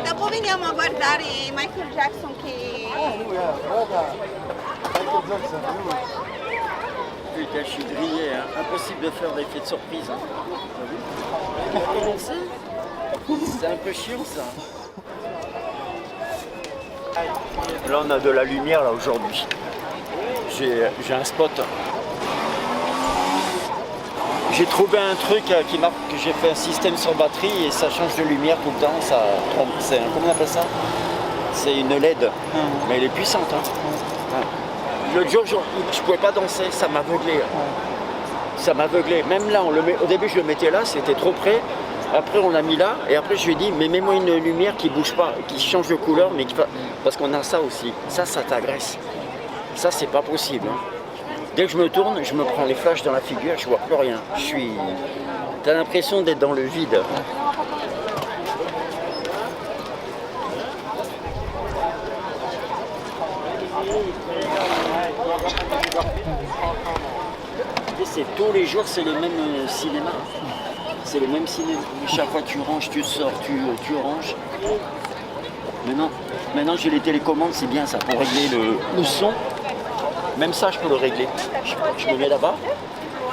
Dopo veniamo a guardare Michael Jackson che... Putain, je suis grillé, hein. Impossible de faire l'effet de surprise. Hein. On va commencer. C'est un peu chiant ça. Là on a de la lumière là aujourd'hui. J'ai un spot. J'ai trouvé un truc qui marque que j'ai fait un système sur batterie et ça change de lumière tout le temps. Ça, comment on appelle ça? C'est une LED, mais elle est puissante. Hein. L'autre jour, je ne pouvais pas danser, ça m'aveuglait. Ça m'aveuglait. Même là, au début, je le mettais là, c'était trop près. Après, on l'a mis là, et après, je lui ai dit, mais mets-moi une lumière qui ne bouge pas, qui change de couleur, mais parce qu'on a ça aussi. Ça t'agresse. Ça, c'est pas possible. Hein. Dès que je me tourne, je me prends les flashs dans la figure, je vois plus rien. T'as l'impression d'être dans le vide. C'est tous les jours, c'est le même cinéma. C'est le même cinéma. Chaque fois tu ranges, tu sors, tu ranges. Maintenant j'ai les télécommandes, c'est bien ça, pour régler le son. Même ça, je peux le régler. Je me mets là-bas.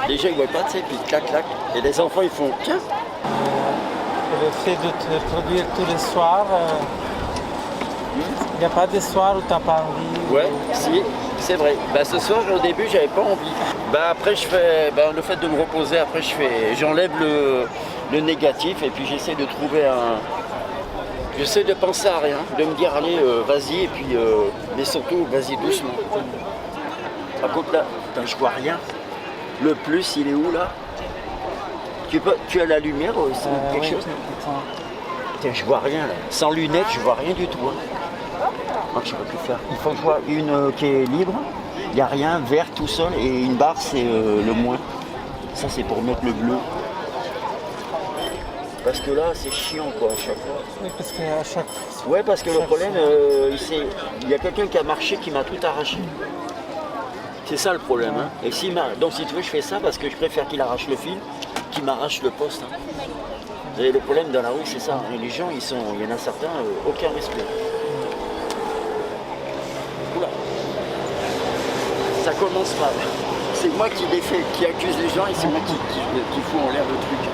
Les gens, ils ne voient pas, tu sais, puis clac, clac. Et les enfants, ils font tiens. Le fait de te produire tous les soirs, il n'y a pas de soir où tu n'as pas envie? Ouais, si, c'est vrai. Bah, ce soir, au début, j'avais pas envie. Bah, après, je fais le fait de me reposer, après, j'enlève le négatif et puis j'essaie de trouver J'essaie de penser à rien, de me dire, allez, vas-y, et puis, mais surtout, vas-y doucement. Par contre là, putain, je vois rien. Le plus, il est où là? Tu as la lumière ou quelque chose? Putain, je vois rien là. Sans lunettes, je vois rien du tout. Hein. Donc, je ne peux plus faire. Il faut que je vois une qui est libre. Il n'y a rien, vert tout seul. Et une barre, c'est le moins. Ça, c'est pour mettre le bleu. Parce que là, c'est chiant quoi à chaque fois. Oui, parce qu'à chaque fois. Ouais, parce que le problème, il y a quelqu'un qui a marché qui m'a tout arraché. C'est ça le problème. Hein. Et donc si tu veux, je fais ça parce que je préfère qu'il arrache le fil, qu'il m'arrache le poste. Hein. Et le problème dans la rue, c'est ça. Hein. Les gens, il y en a certains, aucun respect. Oula. Ça commence mal. C'est moi qui accuse les gens et c'est moi qui fous en l'air le truc.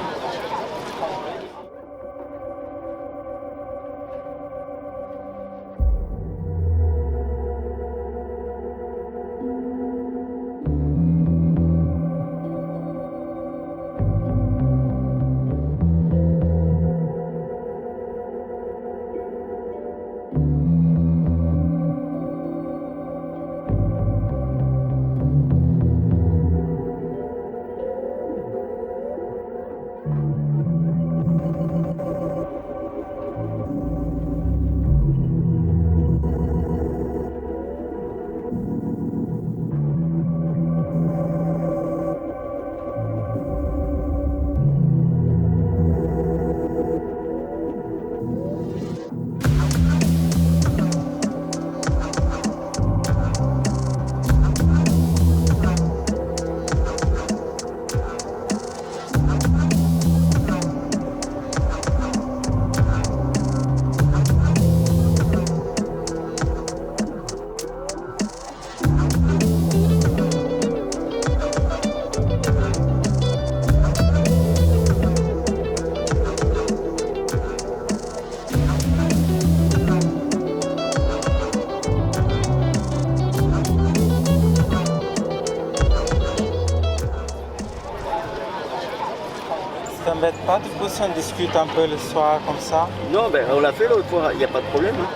t'embête pas du coup si on discute un peu le soir comme ça? Non, ben, on l'a fait l'autre fois, il n'y a pas de problème. Hein.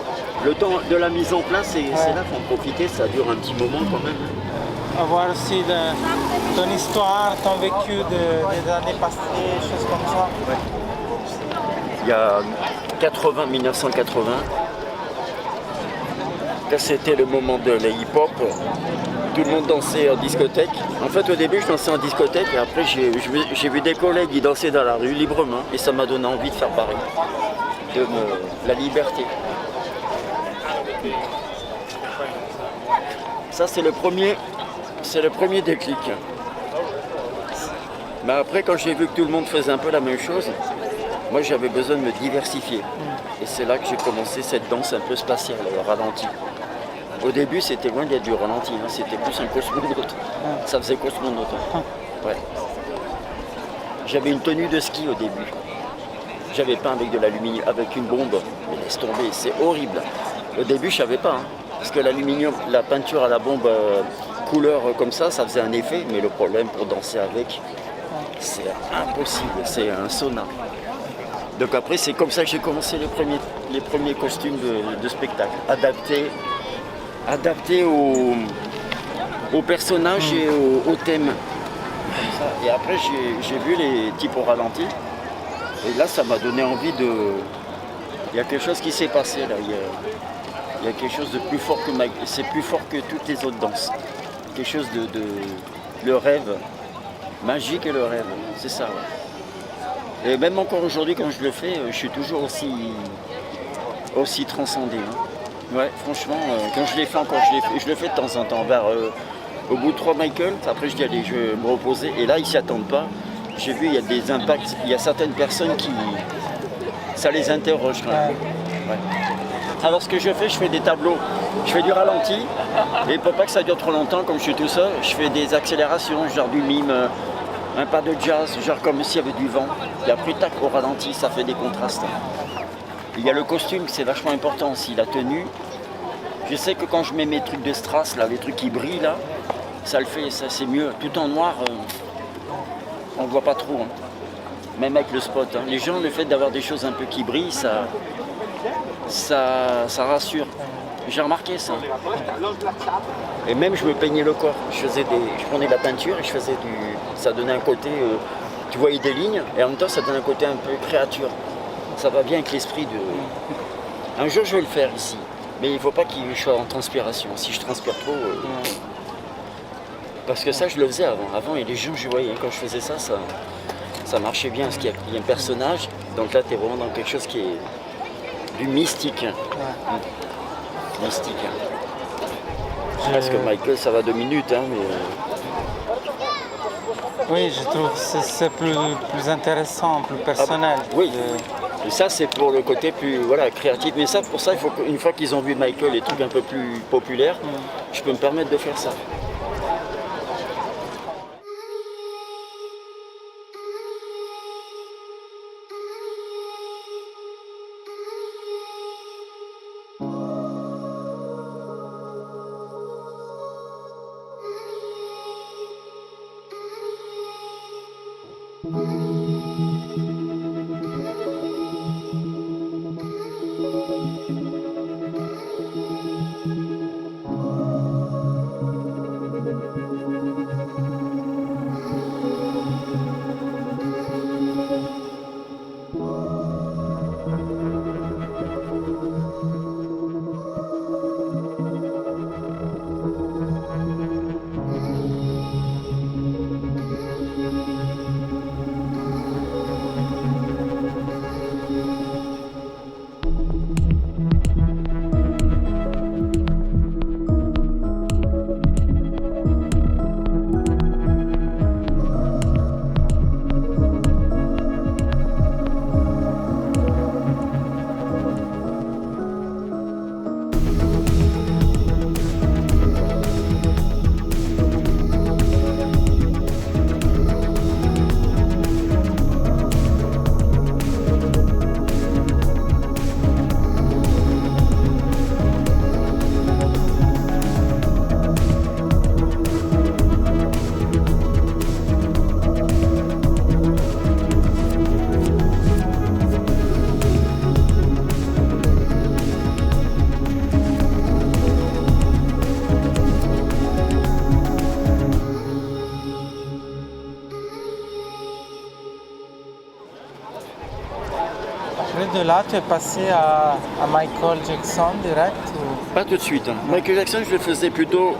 Le temps de la mise en place, c'est là qu'il faut en profiter, ça dure un petit moment quand même. Avoir aussi ton histoire, ton vécu des années passées, choses comme ça. Ouais. Il y a 1980, là c'était le moment de la hip-hop. Tout le monde dansait en discothèque. En fait, au début, je dansais en discothèque et après, j'ai vu des collègues qui dansaient dans la rue librement et ça m'a donné envie de faire pareil. la liberté. Ça c'est le premier déclic. Mais après quand j'ai vu que tout le monde faisait un peu la même chose, moi j'avais besoin de me diversifier. Et c'est là que j'ai commencé cette danse un peu spatiale, le ralenti. Au début c'était loin d'être du ralenti, hein. C'était plus un cosmonaute. Ça faisait cosmonaute. Hein. Ouais. J'avais une tenue de ski au début. J'avais peint avec de l'aluminium, avec une bombe. Mais laisse tomber, c'est horrible. Au début je savais pas. Hein. Parce que l'aluminium, la peinture à la bombe couleur comme ça faisait un effet. Mais le problème pour danser avec, c'est impossible, c'est un sauna. Donc après, c'est comme ça que j'ai commencé les premiers costumes de spectacle, adaptés au personnage et au thème. Et après, j'ai vu les types au ralenti. Et là, ça m'a donné envie de... Il y a quelque chose qui s'est passé là. Il y a quelque chose de plus fort que c'est plus fort que toutes les autres danses. Quelque chose de le rêve. Magique et le rêve, c'est ça. Ouais. Et même encore aujourd'hui, quand je le fais, je suis toujours aussi transcendé. Hein. Ouais, franchement, quand je l'ai fait encore, je le fais de temps en temps. Au bout de 3 Michael, après je dis allez, je vais me reposer. Et là, ils ne s'y attendent pas. J'ai vu, il y a des impacts, il y a certaines personnes qui... Ça les interroge quand même. Ouais. Alors ce que je fais des tableaux. Je fais du ralenti, et pour pas que ça dure trop longtemps, comme je suis tout seul, je fais des accélérations, genre du mime, un pas de jazz, genre comme s'il y avait du vent. Et après, tac, au ralenti, ça fait des contrastes. Il y a le costume, c'est vachement important aussi, la tenue. Je sais que quand je mets mes trucs de strass, là, les trucs qui brillent, là, ça le fait, ça c'est mieux. Tout en noir, on ne voit pas trop. Hein. Même avec le spot. Hein. Les gens, le fait d'avoir des choses un peu qui brillent, ça rassure. J'ai remarqué ça. Et même je me peignais le corps. Je prenais de la peinture et je faisais ça donnait un côté, tu voyais des lignes et en même temps ça donne un côté un peu créature. Ça va bien avec l'esprit de... Un jour je vais le faire ici, mais il ne faut pas que je sois en transpiration. Si je transpire trop... Parce que ça je le faisais avant. Avant et les gens je voyais, quand je faisais ça marchait bien. Parce qu'il y a un personnage, donc là tu es vraiment dans quelque chose qui est du mystique. Mystique. Parce que Michael, ça va 2 minutes, hein, mais... Oui, je trouve que c'est plus intéressant, plus personnel. Oui, et ça c'est pour le côté plus créatif. Mais ça, pour ça, il faut qu'une fois qu'ils ont vu Michael, les trucs un peu plus populaires, je peux me permettre de faire ça. De là, tu es passé à Michael Jackson direct ou... Pas tout de suite. Hein. Michael Jackson, je le faisais plutôt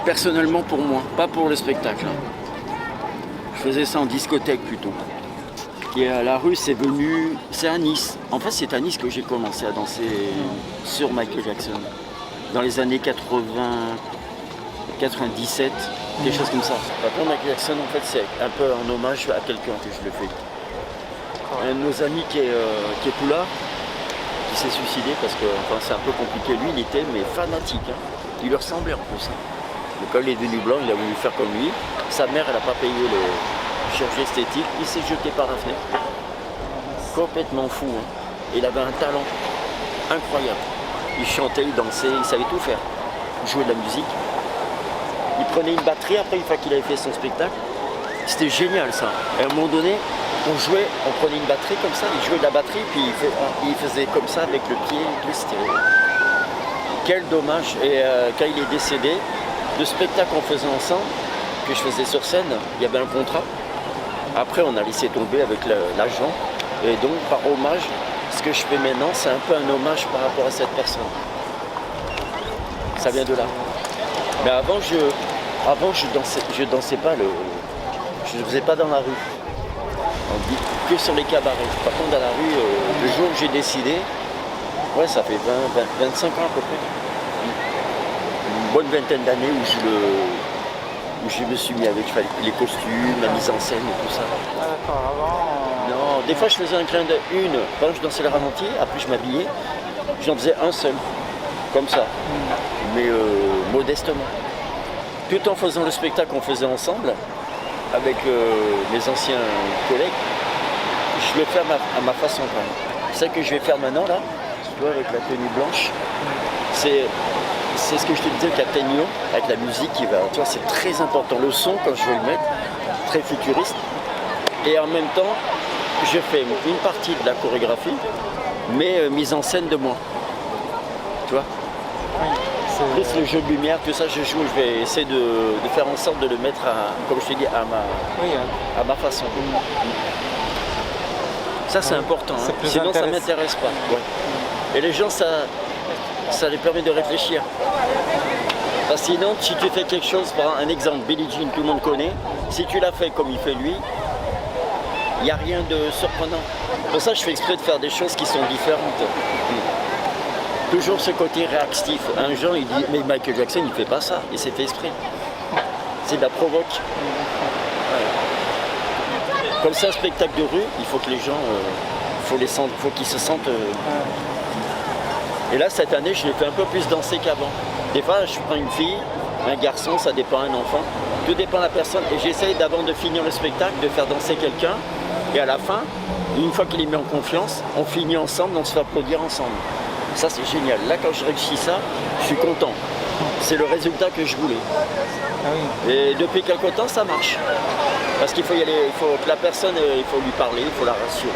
personnellement pour moi, pas pour le spectacle. Je faisais ça en discothèque plutôt. Et la rue, c'est à Nice. En fait, c'est à Nice que j'ai commencé à danser sur Michael Jackson. Dans les années 80, 97, quelque chose comme ça. Par contre, Michael Jackson, en fait, c'est un peu en hommage à quelqu'un que je le fais. Un de nos amis qui est Poulard, qui s'est suicidé parce que c'est un peu compliqué. Lui, il était fanatique. Hein. Il lui ressemblait en plus. Hein. Donc, quand il est devenu blanc, il a voulu faire comme lui. Sa mère, elle n'a pas payé le chirurgie esthétique. Il s'est jeté par la fenêtre. Complètement fou. Hein. Il avait un talent incroyable. Il chantait, il dansait, il savait tout faire. Il jouait de la musique. Il prenait une batterie après, une fois qu'il avait fait son spectacle. C'était génial ça. Et à un moment donné, on jouait, on prenait une batterie comme ça, il jouait de la batterie, puis il faisait comme ça avec le pied. Quel dommage. Et quand il est décédé, le spectacle qu'on faisait ensemble, que je faisais sur scène, il y avait un contrat. Après, on a laissé tomber avec l'agent. Et donc, par hommage, ce que je fais maintenant, c'est un peu un hommage par rapport à cette personne. Ça vient de là. Mais avant, je dansais pas, je ne faisais pas dans la rue. On dit que sur les cabarets. Par contre, dans la rue, le jour où j'ai décidé, ouais, ça fait 25 ans à peu près. Une bonne vingtaine d'années où je me suis mis avec les costumes, la mise en scène et tout ça. Ah, d'accord, avant. Non, des fois je faisais un clin d'œil, quand je dansais le ralenti, après je m'habillais, j'en faisais un seul, comme ça, mais modestement. Tout en faisant le spectacle qu'on faisait ensemble, avec mes anciens collègues, je le fais à ma façon quand même. C'est ça que je vais faire maintenant là, tu vois, avec la tenue blanche. C'est ce que je te disais, le Captain Nemo, avec la musique qui va. Tu vois, c'est très important. Le son, quand je vais le mettre, très futuriste. Et en même temps, je fais une partie de la chorégraphie, mais mise en scène de moi. Tu vois, plus le jeu de lumière, tout ça, je joue. Je vais essayer de faire en sorte de le mettre, comme je te dis, à ma façon. Ça, c'est important. Hein. Sinon, ça ne m'intéresse pas. Ouais. Et les gens, ça les permet de réfléchir. Parce que sinon, si tu fais quelque chose, par un exemple, Billie Jean, tout le monde connaît, si tu l'as fait comme il fait lui, il n'y a rien de surprenant. Pour ça, je fais exprès de faire des choses qui sont différentes. Toujours ce côté réactif. Un genre, il dit, mais Michael Jackson, il ne fait pas ça, et c'est fait exprès. C'est de la provoque. Ouais. Comme c'est un spectacle de rue, il faut que les gens, faut qu'ils se sentent... Et là, cette année, je l'ai fait un peu plus danser qu'avant. Des fois, je prends une fille, un garçon, ça dépend un enfant. Tout dépend de la personne. Et j'essaye d'avant de finir le spectacle, de faire danser quelqu'un. Et à la fin, une fois qu'il est mis en confiance, on finit ensemble, on se fait applaudir ensemble. Ça, c'est génial. Là, quand je réussis ça, je suis content. C'est le résultat que je voulais. Ah oui. Et depuis quelque temps, ça marche. Parce qu'il faut y aller, il faut que la personne, il faut lui parler, il faut la rassurer.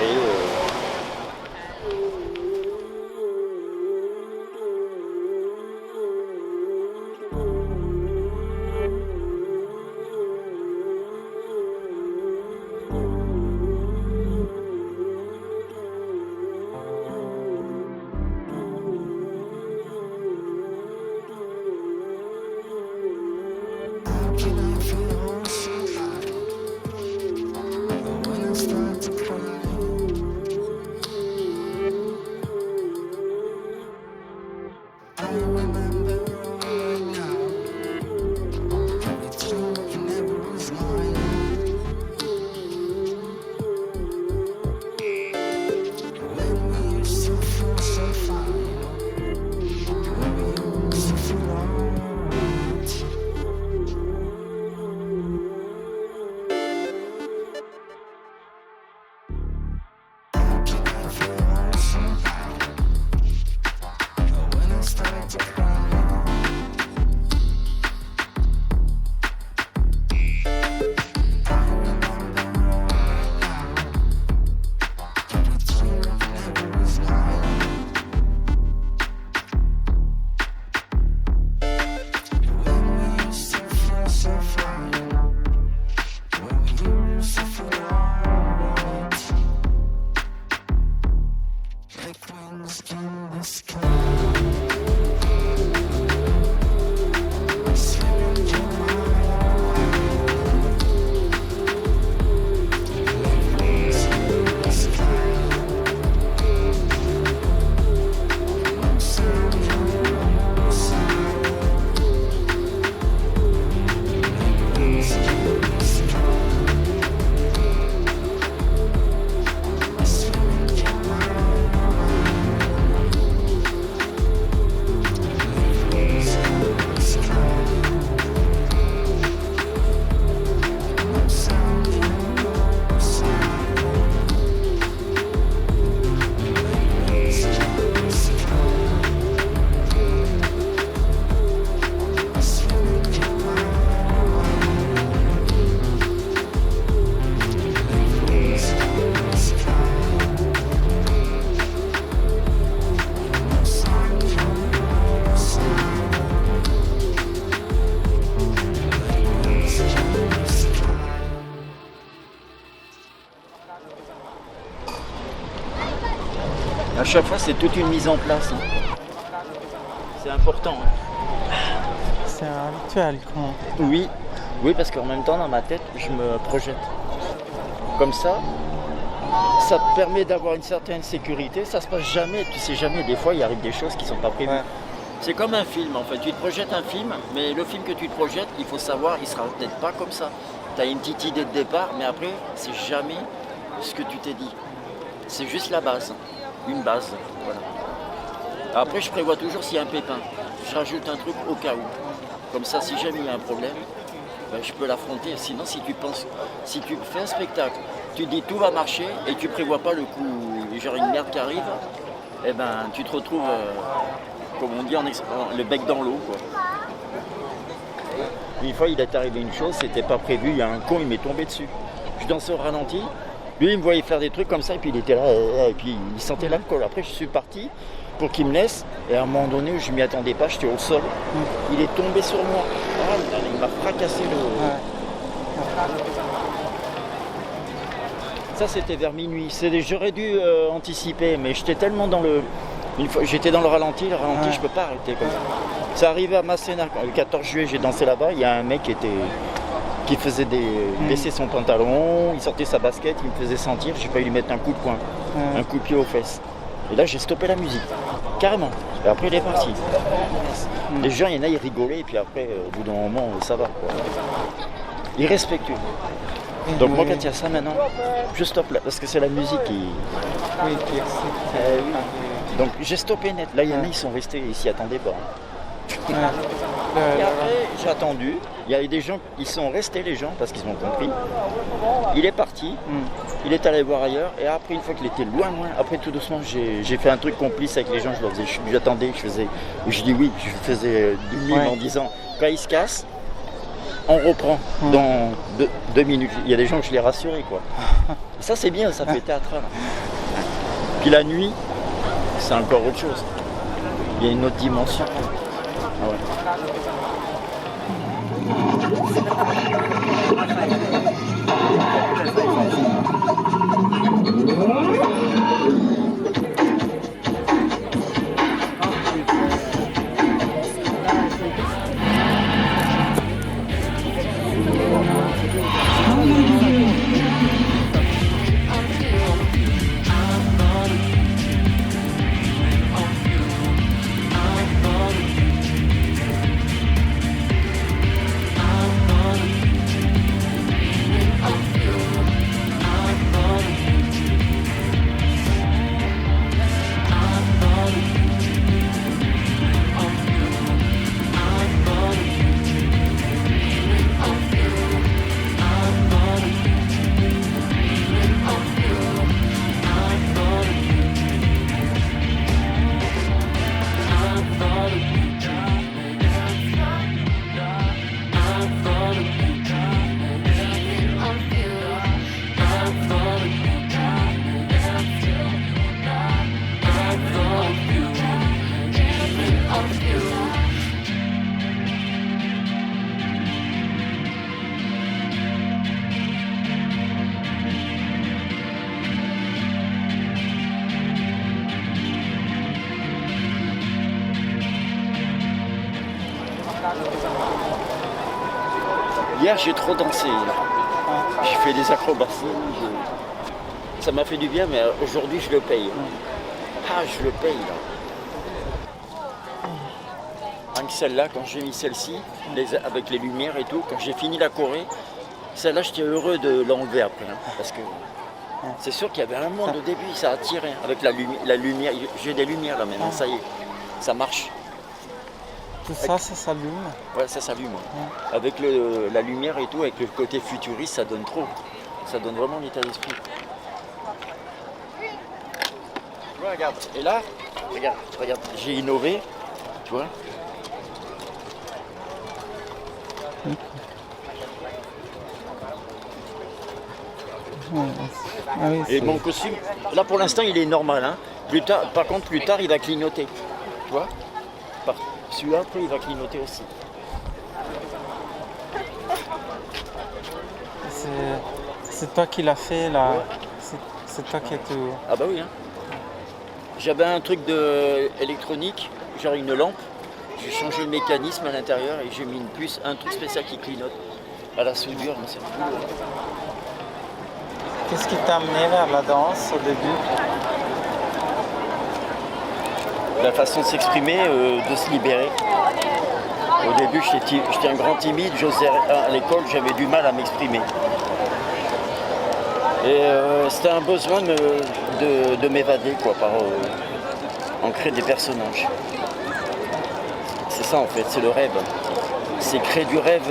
À chaque fois, c'est toute une mise en place. C'est important. C'est un rituel. Oui, oui, parce qu'en même temps, dans ma tête, je me projette. Comme ça permet d'avoir une certaine sécurité. Ça se passe jamais, tu sais jamais. Des fois, il arrive des choses qui ne sont pas prévues. Ouais. C'est comme un film, en fait. Tu te projettes un film, mais le film que tu te projettes, il faut savoir, il sera peut-être pas comme ça. Tu as une petite idée de départ, mais après, c'est jamais ce que tu t'es dit. C'est juste la base, une base. Voilà. Après, je prévois toujours s'il y a un pépin. Je rajoute un truc au cas où. Comme ça, si jamais il y a un problème, ben, je peux l'affronter. Sinon, si tu fais un spectacle, tu dis tout va marcher et tu prévois pas le coup, genre une merde qui arrive, eh ben, tu te retrouves, comme on dit, le bec dans l'eau, quoi. Une fois, il est arrivé une chose, c'était pas prévu, il y a un con, il m'est tombé dessus. Je dansais au ralenti, lui, il me voyait faire des trucs comme ça, et puis il était là, et puis il sentait l'alcool. Après, je suis parti pour qu'il me laisse, et à un moment donné, je m'y attendais pas, j'étais au sol, il est tombé sur moi. Ah, il m'a fracassé le... Ça, c'était vers minuit. J'aurais dû anticiper, mais j'étais tellement dans le... Une fois, j'étais dans le ralenti, je peux pas arrêter comme ça. C'est arrivé à Masséna, le 14 juillet, j'ai dansé là-bas, il y a un mec qui faisait baisser son pantalon, il sortait sa basket, il me faisait sentir, j'ai failli lui mettre un coup de poing, un coup de pied aux fesses. Et là, j'ai stoppé la musique, carrément. Et après, il est parti. Les gens, il y en a, ils rigolaient, et puis après, au bout d'un moment, ça va, quoi. Irrespectueux. Donc moi, quand il y a ça maintenant, je stoppe là, parce que c'est la musique qui... Oui, qui excite. Oui. Donc j'ai stoppé net. Là, il y en a, ils sont restés, ils s'y attendaient pas. Et après, j'ai attendu. Il y a eu des gens, ils sont restés les gens, parce qu'ils ont compris. Il est parti, il est allé voir ailleurs, et après, une fois qu'il était loin, après tout doucement, j'ai fait un truc complice avec les gens, je leur disais, j'attendais, je dis oui, je faisais du mime en disant, quand ils se cassent, on reprend dans 2 minutes. Il y a des gens que je les rassurais, quoi. Et ça, c'est bien, ça fait théâtral. Puis la nuit, c'est encore autre chose. Il y a une autre dimension. Ah ouais. Hier, j'ai trop dansé. J'ai fait des acrobaties. Ça m'a fait du bien, mais aujourd'hui, je le paye. Ah, je le paye, là. Rien que celle-là, quand j'ai mis celle-ci, avec les lumières et tout, quand j'ai fini la choré, celle-là, j'étais heureux de l'enlever après. Parce que c'est sûr qu'il y avait un monde au début, ça attirait. Avec la lumière, j'ai des lumières là maintenant, ça y est, ça marche. Tout ça, ça s'allume. Ouais, ça s'allume. Avec la lumière et tout, avec le côté futuriste, ça donne trop. Ça donne vraiment l'état d'esprit. Tu vois, regarde. Et là, regarde, j'ai innové, tu vois. Ah oui, et mon costume, là pour l'instant, il est normal. Hein. Par contre, plus tard, il va clignoter. Tu vois. Celui-là, après, il va clignoter aussi. C'est toi qui l'as fait là. C'est toi qui as tout. Ah bah oui. Hein. J'avais un truc électronique, genre une lampe. J'ai changé le mécanisme à l'intérieur et j'ai mis une puce, un truc spécial qui clignote à la soudure, mais c'est fou. Qu'est-ce qui t'a amené vers la danse au début? La façon de s'exprimer, de se libérer. Au début, j'étais un grand timide, à l'école, j'avais du mal à m'exprimer. Et c'était un besoin de m'évader, quoi, en créer des personnages. C'est ça en fait, c'est le rêve. C'est créer du rêve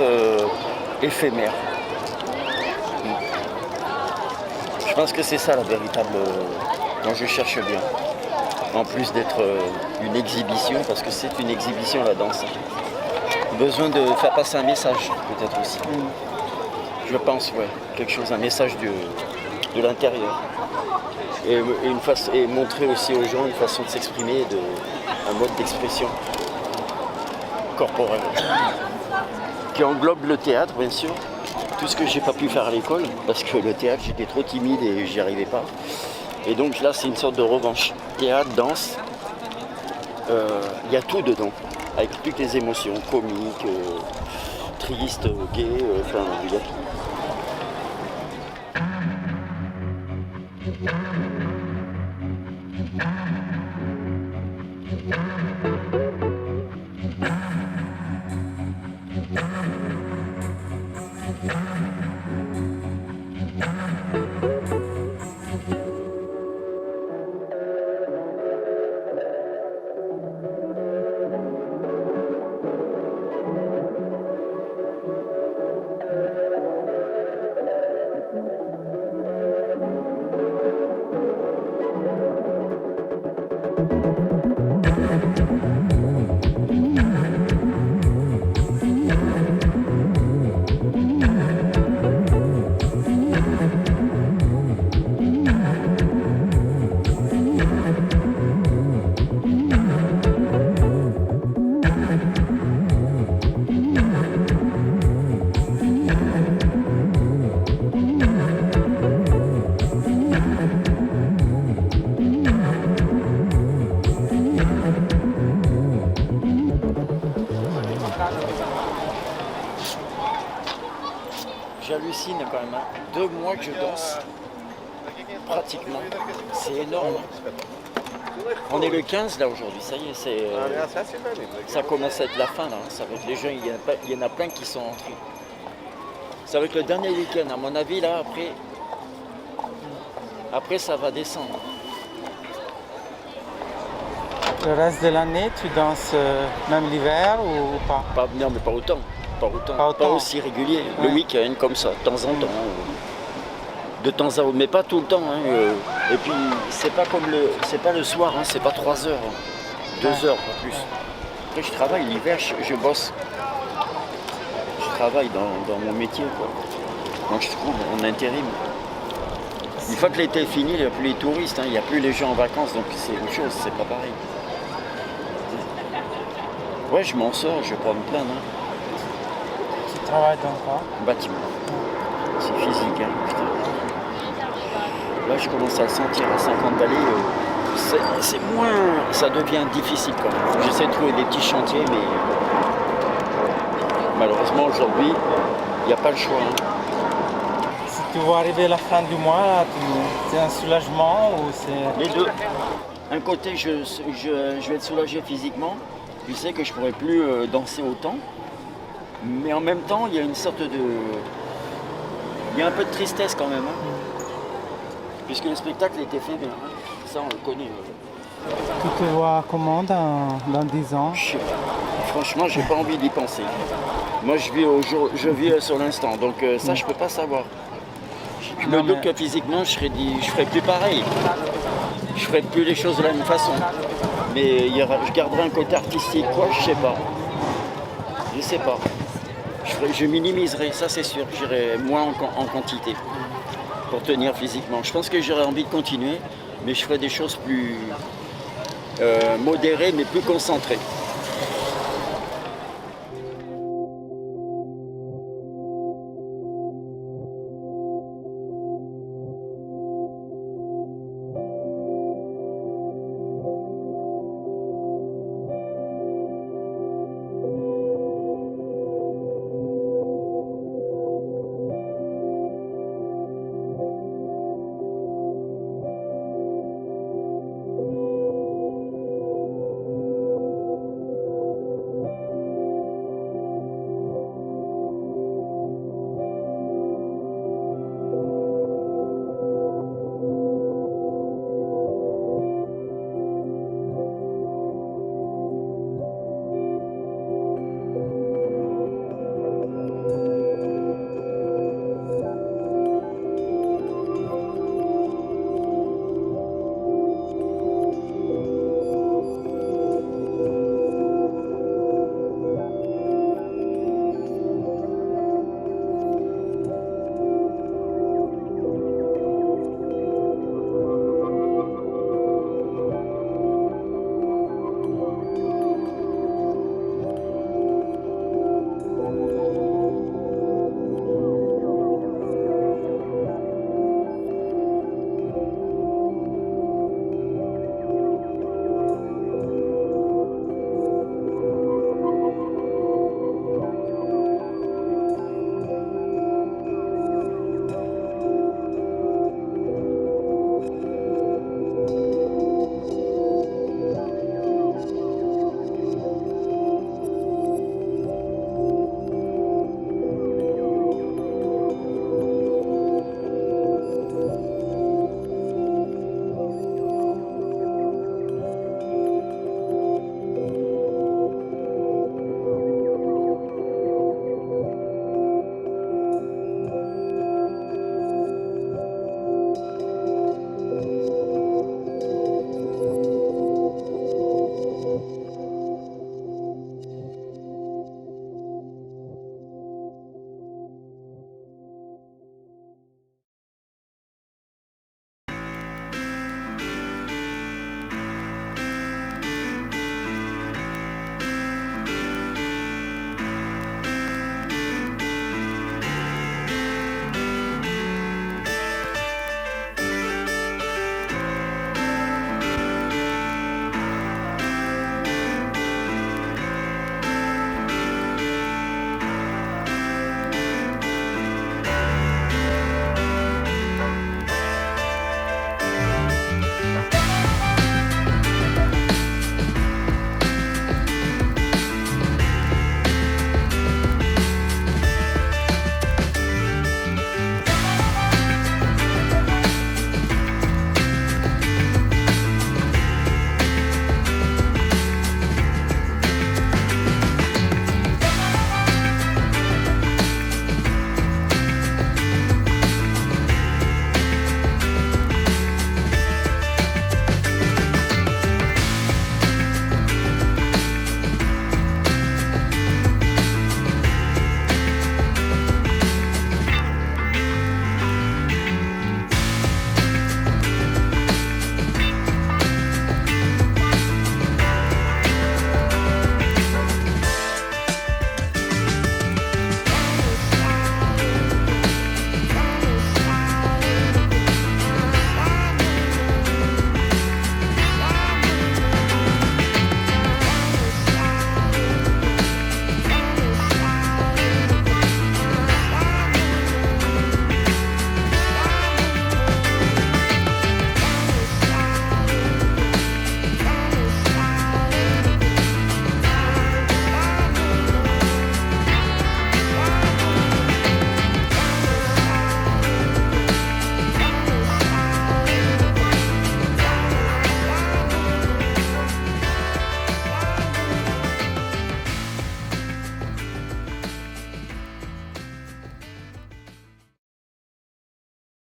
éphémère. Je pense que c'est ça la véritable, quand je cherche bien. En plus d'être une exhibition, parce que c'est une exhibition la danse. Besoin de faire passer un message peut-être aussi. Je pense, ouais, quelque chose, un message de l'intérieur. Et montrer aussi aux gens une façon de s'exprimer, un mode d'expression corporelle. Qui englobe le théâtre, bien sûr. Tout ce que j'ai pas pu faire à l'école, parce que le théâtre, j'étais trop timide et j'y arrivais pas. Et donc là, c'est une sorte de revanche. Théâtre, danse, il y a tout dedans, avec toutes les émotions, comiques, tristes, gays, enfin, il y a tout. J'hallucine quand même, hein. 2 mois que je danse, pratiquement. C'est énorme. On est le 15 là aujourd'hui, ça y est, ça commence à être la fin là. Ça va être les gens, il y en a plein qui sont entrés. Ça va être le dernier week-end, à mon avis là, après ça va descendre. Le reste de l'année, tu danses même l'hiver ou pas? Non, mais pas autant. Pas aussi régulier. Ouais. Le week-end, comme ça, de temps en temps. De temps à autre, mais pas tout le temps. Hein. Et puis, c'est pas le soir, hein, c'est pas 3 heures. 2 heures, pas plus. Après, je travaille l'hiver, je bosse. Je travaille dans mon métier, quoi. Donc, je trouve en intérim. Une fois que l'été est fini, il n'y a plus les touristes, hein, il n'y a plus les gens en vacances, donc c'est autre chose, c'est pas pareil. Ouais, je m'en sors, je vais pas me plaindre. Hein. Tu travailles dans quoi? Bâtiment. C'est physique, hein, putain. Là, je commence à le sentir à 50 balais. C'est moins. Ça devient difficile quand même. J'essaie de trouver des petits chantiers, mais malheureusement, aujourd'hui, il n'y a pas le choix. Hein. Si tu vois arriver la fin du mois, c'est un soulagement ou c'est... Les deux. Un côté, je vais être soulagé physiquement. Je sais que je ne pourrai plus danser autant. Mais en même temps, il y a une sorte de... Il y a un peu de tristesse quand même. Hein. Puisque le spectacle est éphémère. Hein. Ça, on le connaît. Tu te vois comment dans 10 ans? Je sais pas. Franchement, j'ai pas envie d'y penser. Moi, je vis sur l'instant. Donc ça, je peux pas savoir. Je me doute que physiquement, je ferais plus pareil. Je ferais plus les choses de la même façon. Mais je garderai un côté artistique, quoi, je sais pas. Je sais pas. Je minimiserai, ça c'est sûr. J'irai moins en quantité pour tenir physiquement. Je pense que j'aurais envie de continuer, mais je ferai des choses plus modérées, mais plus concentrées.